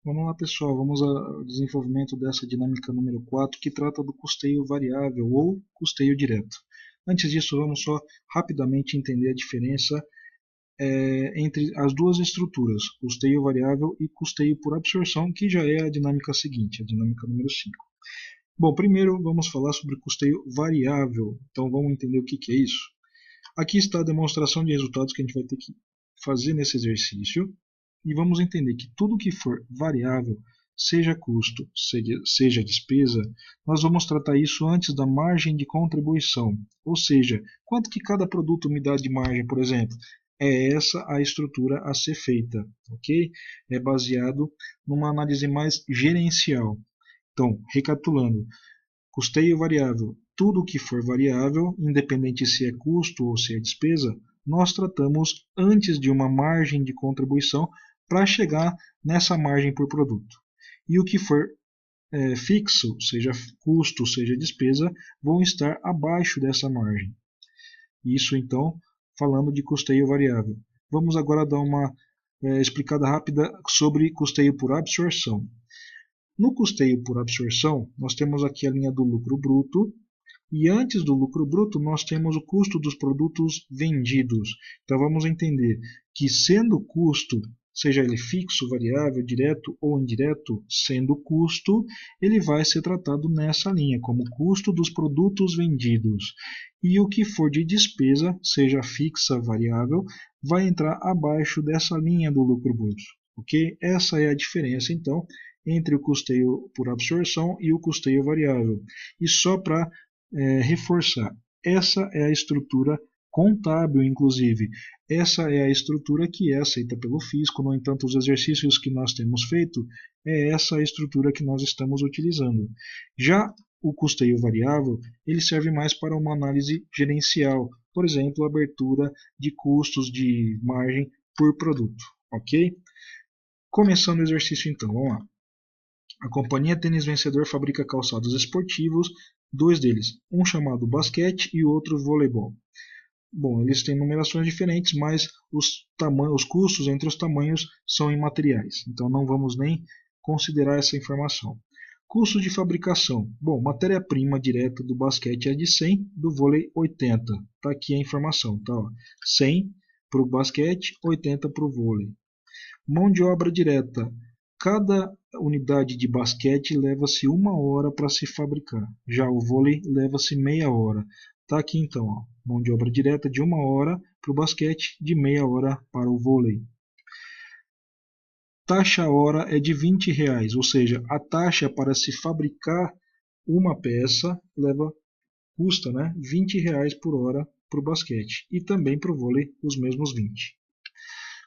Vamos lá, pessoal, vamos ao desenvolvimento dessa dinâmica número 4, que trata do custeio variável ou custeio direto. Antes disso, vamos só rapidamente entender a diferença entre as duas estruturas, custeio variável e custeio por absorção, que já é a dinâmica seguinte, a dinâmica número 5. Bom, primeiro vamos falar sobre custeio variável, então vamos entender o que é isso. Aqui está a demonstração de resultados que a gente vai ter que fazer nesse exercício. E vamos entender que tudo que for variável, seja custo, seja despesa, nós vamos tratar isso antes da margem de contribuição. Ou seja, quanto que cada produto me dá de margem, por exemplo. É essa a estrutura a ser feita, ok? É baseado numa análise mais gerencial. Então, recapitulando, custeio variável. Tudo que for variável, independente se é custo ou se é despesa, nós tratamos antes de uma margem de contribuição para chegar nessa margem por produto. E o que for fixo, seja custo, seja despesa, vão estar abaixo dessa margem. Isso então, falando de custeio variável. Vamos agora dar uma explicada rápida sobre custeio por absorção. No custeio por absorção, nós temos aqui a linha do lucro bruto, e antes do lucro bruto, nós temos o custo dos produtos vendidos. Então vamos entender que, sendo custo, seja ele fixo, variável, direto ou indireto, sendo custo, ele vai ser tratado nessa linha, como custo dos produtos vendidos. E o que for de despesa, seja fixa, variável, vai entrar abaixo dessa linha do lucro bruto. Ok? Essa é a diferença, então, entre o custeio por absorção e o custeio variável. E só para reforçar, essa é a estrutura contábil, inclusive. Essa é a estrutura que é aceita pelo fisco, no entanto, os exercícios que nós temos feito, é essa a estrutura que nós estamos utilizando. Já o custeio variável, ele serve mais para uma análise gerencial, por exemplo, abertura de custos de margem por produto, ok? Começando o exercício então, vamos lá. A companhia Tênis Vencedor fabrica calçados esportivos, dois deles, um chamado basquete e o outro voleibol. Bom, eles têm numerações diferentes, mas os custos entre os tamanhos são imateriais, então não vamos nem considerar essa informação. Custo de fabricação. Bom, matéria-prima direta do basquete é de 100, do vôlei 80. Está aqui a informação, tá? 100 para o basquete, 80 para o vôlei. Mão de obra direta. Cada unidade de basquete leva-se 1 hora para se fabricar. Já o vôlei leva-se meia hora. Está aqui então, ó, mão de obra direta de 1 hora para o basquete, de meia hora para o vôlei. Taxa hora é de R$ 20, ou seja, a taxa para se fabricar uma peça custa R$ 20 por hora para o basquete e também para o vôlei os mesmos 20.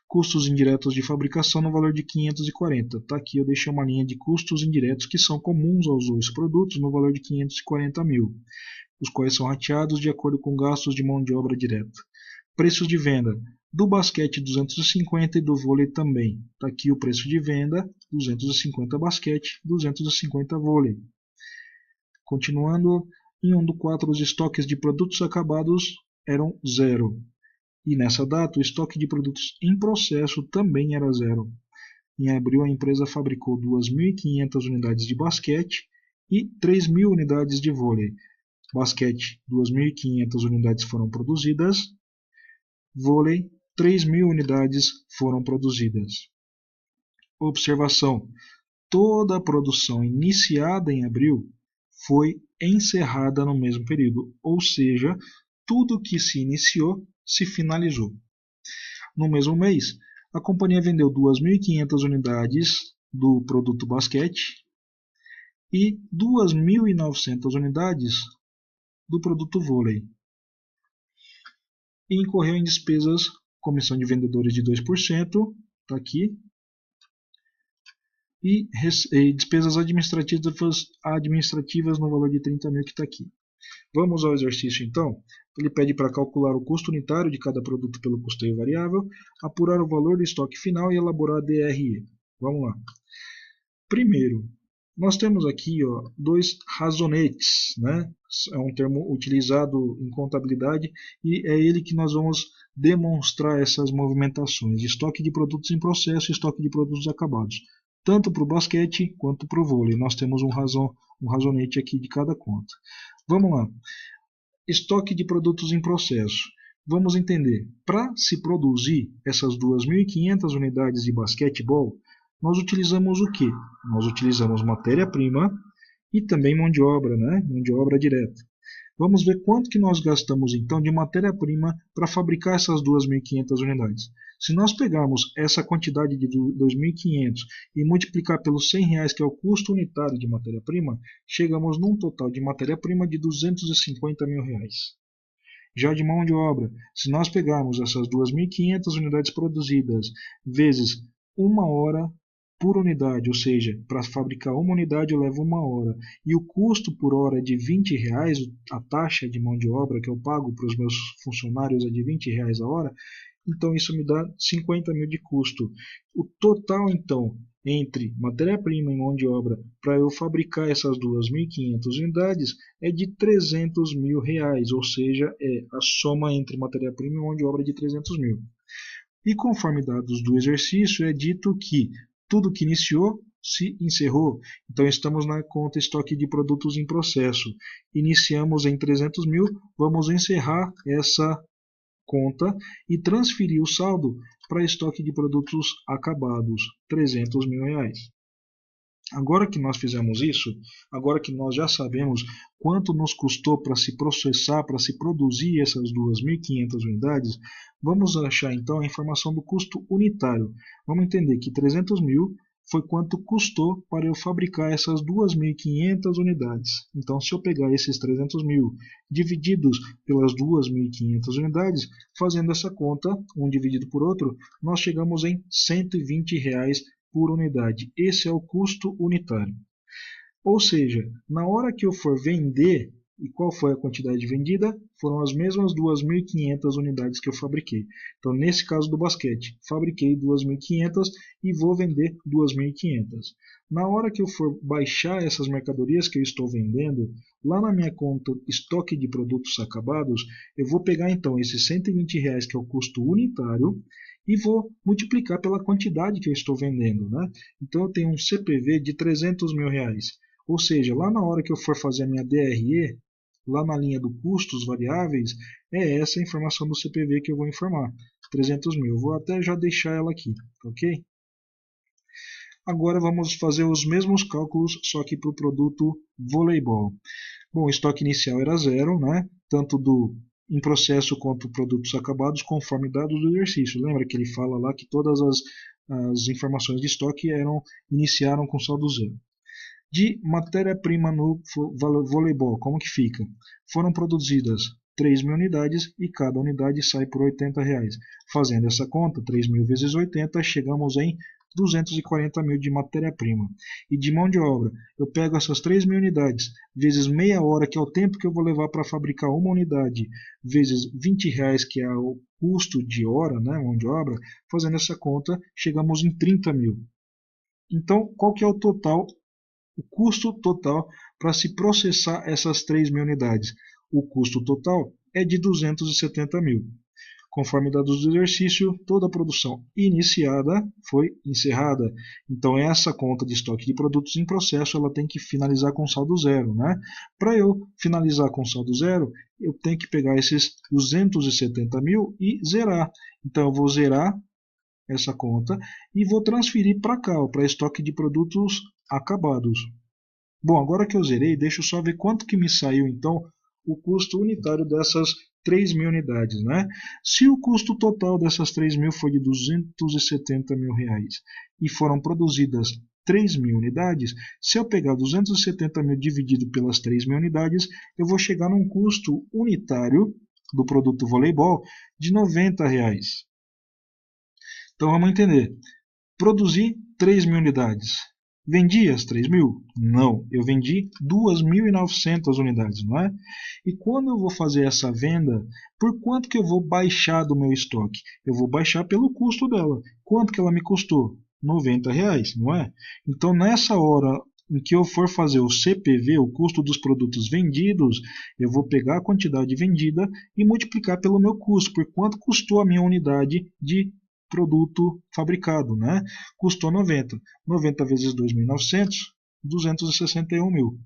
Custos indiretos de fabricação no valor de 540. Tá aqui eu deixei uma linha de custos indiretos que são comuns aos dois produtos no valor de 540 mil, os quais são rateados de acordo com gastos de mão de obra direta. Preços de venda. Do basquete 250 e do vôlei também. Tá aqui o preço de venda, 250 basquete, 250 vôlei. Continuando, em 1/4 os estoques de produtos acabados eram 0. E nessa data, o estoque de produtos em processo também era 0. Em abril, a empresa fabricou 2.500 unidades de basquete e 3.000 unidades de vôlei. Basquete, 2.500 unidades foram produzidas. Vôlei, 3.000 unidades foram produzidas. Observação: toda a produção iniciada em abril foi encerrada no mesmo período, ou seja, tudo que se iniciou se finalizou. No mesmo mês, a companhia vendeu 2.500 unidades do produto basquete e 2.900 unidades do produto vôlei. E incorreu em despesas, comissão de vendedores de 2%, está aqui, e despesas administrativas no valor de 30 mil, que está aqui. Vamos ao exercício então. Ele pede para calcular o custo unitário de cada produto pelo custeio variável, apurar o valor do estoque final e elaborar a DRE. Vamos lá. Primeiro, nós temos aqui dois razonetes, né? É um termo utilizado em contabilidade e é ele que nós vamos demonstrar essas movimentações. Estoque de produtos em processo e estoque de produtos acabados. tanto para o basquete quanto para o vôlei. Nós temos um razonete aqui de cada conta. Vamos lá. Estoque de produtos em processo. Vamos entender. Para se produzir essas 2.500 unidades de basquetebol, nós utilizamos o quê? Nós utilizamos matéria-prima e também mão de obra, né? Mão de obra direta. Vamos ver quanto que nós gastamos então de matéria-prima para fabricar essas 2.500 unidades. Se nós pegarmos essa quantidade de 2.500 e multiplicar pelos R$100, que é o custo unitário de matéria-prima, chegamos num total de matéria-prima de R$250 mil. Já de mão de obra, se nós pegarmos essas 2.500 unidades produzidas vezes 1 hora por unidade, ou seja, para fabricar uma unidade eu levo 1 hora, e o custo por hora é de R$20, a taxa de mão de obra que eu pago para os meus funcionários é de R$20 a hora, então isso me dá 50 mil de custo. O total então entre matéria-prima e mão de obra para eu fabricar essas 2.500 unidades é de R$300 mil, ou seja, é a soma entre matéria-prima e mão de obra de 300 mil. E conforme dados do exercício, é dito que tudo que iniciou se encerrou. Então estamos na conta estoque de produtos em processo. Iniciamos em 300 mil, vamos encerrar essa conta e transferir o saldo para estoque de produtos acabados, R$300 mil. Agora que nós fizemos isso, agora que nós já sabemos quanto nos custou para se processar, para se produzir essas 2.500 unidades, vamos achar então a informação do custo unitário. Vamos entender que 300 mil foi quanto custou para eu fabricar essas 2.500 unidades. Então, se eu pegar esses 300 mil divididos pelas 2.500 unidades, fazendo essa conta, um dividido por outro, nós chegamos em R$120 por unidade. Esse é o custo unitário. Ou seja, na hora que eu for vender, e qual foi a quantidade vendida? Foram as mesmas 2.500 unidades que eu fabriquei. Então, nesse caso do basquete, fabriquei 2.500 e vou vender 2.500. Na hora que eu for baixar essas mercadorias que eu estou vendendo, lá na minha conta estoque de produtos acabados, eu vou pegar então esses R$120, que é o custo unitário, e vou multiplicar pela quantidade que eu estou vendendo, né? Então eu tenho um CPV de R$300 mil. Ou seja, lá na hora que eu for fazer a minha DRE, lá na linha do custos variáveis, é essa a informação do CPV que eu vou informar, 300 mil. Eu vou até já deixar ela aqui, ok? Agora vamos fazer os mesmos cálculos, só que para o produto voleibol. Bom, o estoque inicial era 0, né? Tanto em processo quanto produtos acabados, conforme dados do exercício. Lembra que ele fala lá que todas as informações de estoque iniciaram com saldo 0. De matéria-prima no voleibol, como que fica? Foram produzidas 3.000 unidades e cada unidade sai por R$80. Fazendo essa conta, 3.000 vezes 80, chegamos em 240 mil de matéria-prima. E de mão de obra, eu pego essas 3.000 unidades, vezes meia hora, que é o tempo que eu vou levar para fabricar uma unidade, vezes R$20, que é o custo de hora, né, mão de obra, fazendo essa conta, chegamos em 30 mil. Então, qual que é o total? O custo total para se processar essas 3.000 unidades. O custo total é de 270 mil. Conforme dados do exercício, toda a produção iniciada foi encerrada. Então, essa conta de estoque de produtos em processo ela tem que finalizar com saldo 0. Né? Para eu finalizar com saldo 0, eu tenho que pegar esses 270 mil e zerar. Então, eu vou zerar essa conta e vou transferir para cá, para estoque de produtos acabados. Bom, agora que eu zerei, deixa eu só ver quanto que me saiu então o custo unitário dessas 3.000 unidades, né? Se o custo total dessas 3.000 foi de 270 mil reais e foram produzidas 3.000 unidades, se eu pegar 270 mil dividido pelas 3.000 unidades, eu vou chegar num custo unitário do produto voleibol de R$90. Então vamos entender. Produzi 3.000 unidades. Vendi as 3.000? Não, eu vendi 2.900 unidades, não é? E quando eu vou fazer essa venda, por quanto que eu vou baixar do meu estoque? Eu vou baixar pelo custo dela. Quanto que ela me custou? R$90, não é? Então nessa hora em que eu for fazer o CPV, o custo dos produtos vendidos, eu vou pegar a quantidade vendida e multiplicar pelo meu custo, por quanto custou a minha unidade de produto fabricado, né? Custou 90. 90 vezes 2.900, 261 mil.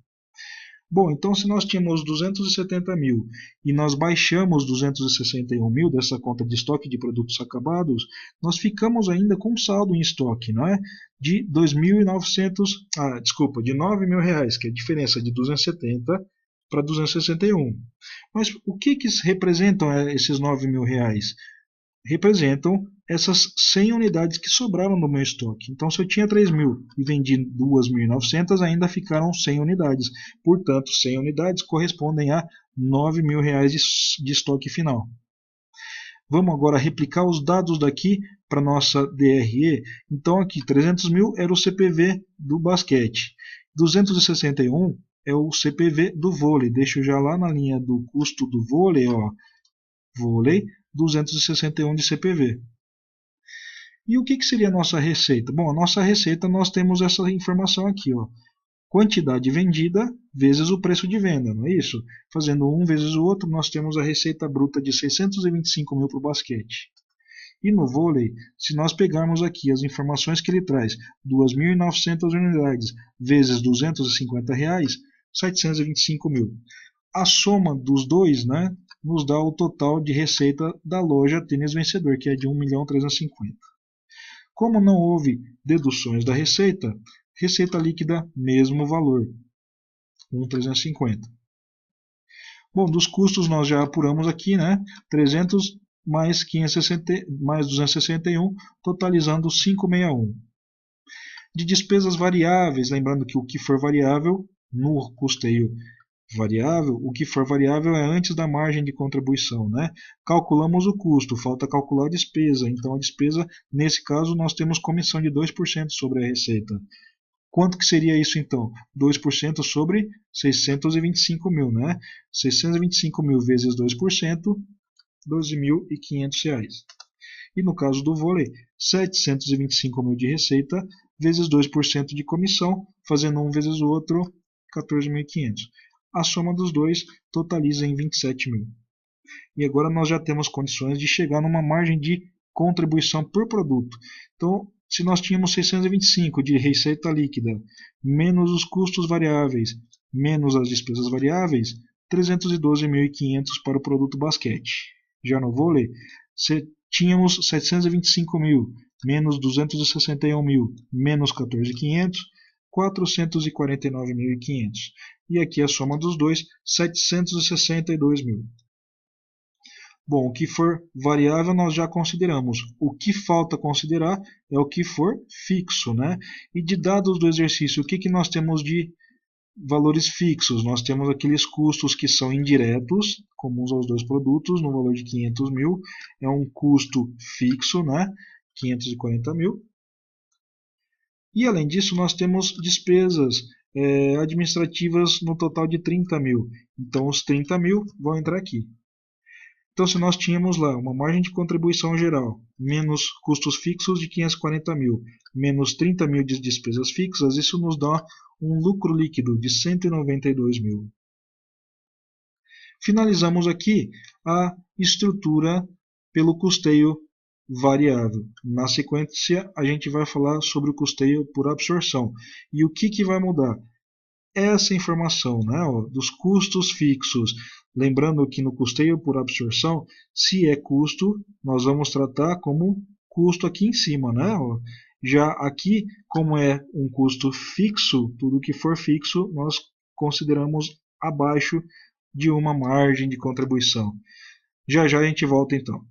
Bom, então se nós tínhamos 270 mil e nós baixamos 261 mil dessa conta de estoque de produtos acabados, nós ficamos ainda com um saldo em estoque, não é? De 2.900, de 9 mil reais, que é a diferença de 270 para 261. Mas o que representam esses 9 mil reais? Representam essas 100 unidades que sobraram no meu estoque. Então, se eu tinha 3 mil e vendi 2.900, ainda ficaram 100 unidades. Portanto, 100 unidades correspondem a 9 mil reais de estoque final. Vamos agora replicar os dados daqui para nossa DRE. Então, aqui, 300 mil era o CPV do basquete. 261 é o CPV do vôlei. Deixo já lá na linha do custo do vôlei, ó, vôlei, 261 de CPV. E o que seria a nossa receita? Bom, a nossa receita nós temos essa informação aqui, ó. Quantidade vendida vezes o preço de venda, não é isso? Fazendo um vezes o outro, nós temos a receita bruta de 625 mil para o basquete. E no vôlei, se nós pegarmos aqui as informações que ele traz, 2.900 unidades vezes R$ 250, 725 mil. A soma dos dois, né, nos dá o total de receita da loja Tênis Vencedor, que é de 1.350.000. Como não houve deduções da receita, receita líquida, mesmo valor, 1.350. Bom, dos custos nós já apuramos aqui, né? 300 mais 560, mais 261, totalizando 561. De despesas variáveis, lembrando que o que for variável no custeio variável, o que for variável é antes da margem de contribuição, né? Calculamos o custo, falta calcular a despesa. Então a despesa, nesse caso, nós temos comissão de 2% sobre a receita. Quanto que seria isso então? 2% sobre 625 mil, né? 625 mil vezes 2%, R$ 12.500. E no caso do vôlei, 725 mil de receita vezes 2% de comissão, fazendo um vezes o outro, 14.500. A soma dos dois totaliza em 27 mil. E agora nós já temos condições de chegar numa margem de contribuição por produto. Então, se nós tínhamos 625 de receita líquida, menos os custos variáveis, menos as despesas variáveis, 312.500 para o produto basquete. Já no vôlei, tínhamos 725 mil, menos 261 mil, menos 14.500, 449.500. E aqui a soma dos dois, 762 mil. Bom, o que for variável nós já consideramos. O que falta considerar é o que for fixo, né? E de dados do exercício, o que nós temos de valores fixos? Nós temos aqueles custos que são indiretos, comuns aos dois produtos, no valor de 500 mil. É um custo fixo, né? 540 mil. E além disso, nós temos despesas administrativas no total de 30 mil. Então, os 30 mil vão entrar aqui. Então, se nós tínhamos lá uma margem de contribuição geral, menos custos fixos de 540 mil, menos 30 mil de despesas fixas, isso nos dá um lucro líquido de 192 mil. Finalizamos aqui a estrutura pelo custeio variável. Na sequência, a gente vai falar sobre o custeio por absorção. E o que vai mudar? Essa informação, né, dos custos fixos. Lembrando que no custeio por absorção, se é custo, nós vamos tratar como custo aqui em cima, né? Já aqui, como é um custo fixo, tudo que for fixo, nós consideramos abaixo de uma margem de contribuição. Já já a gente volta então.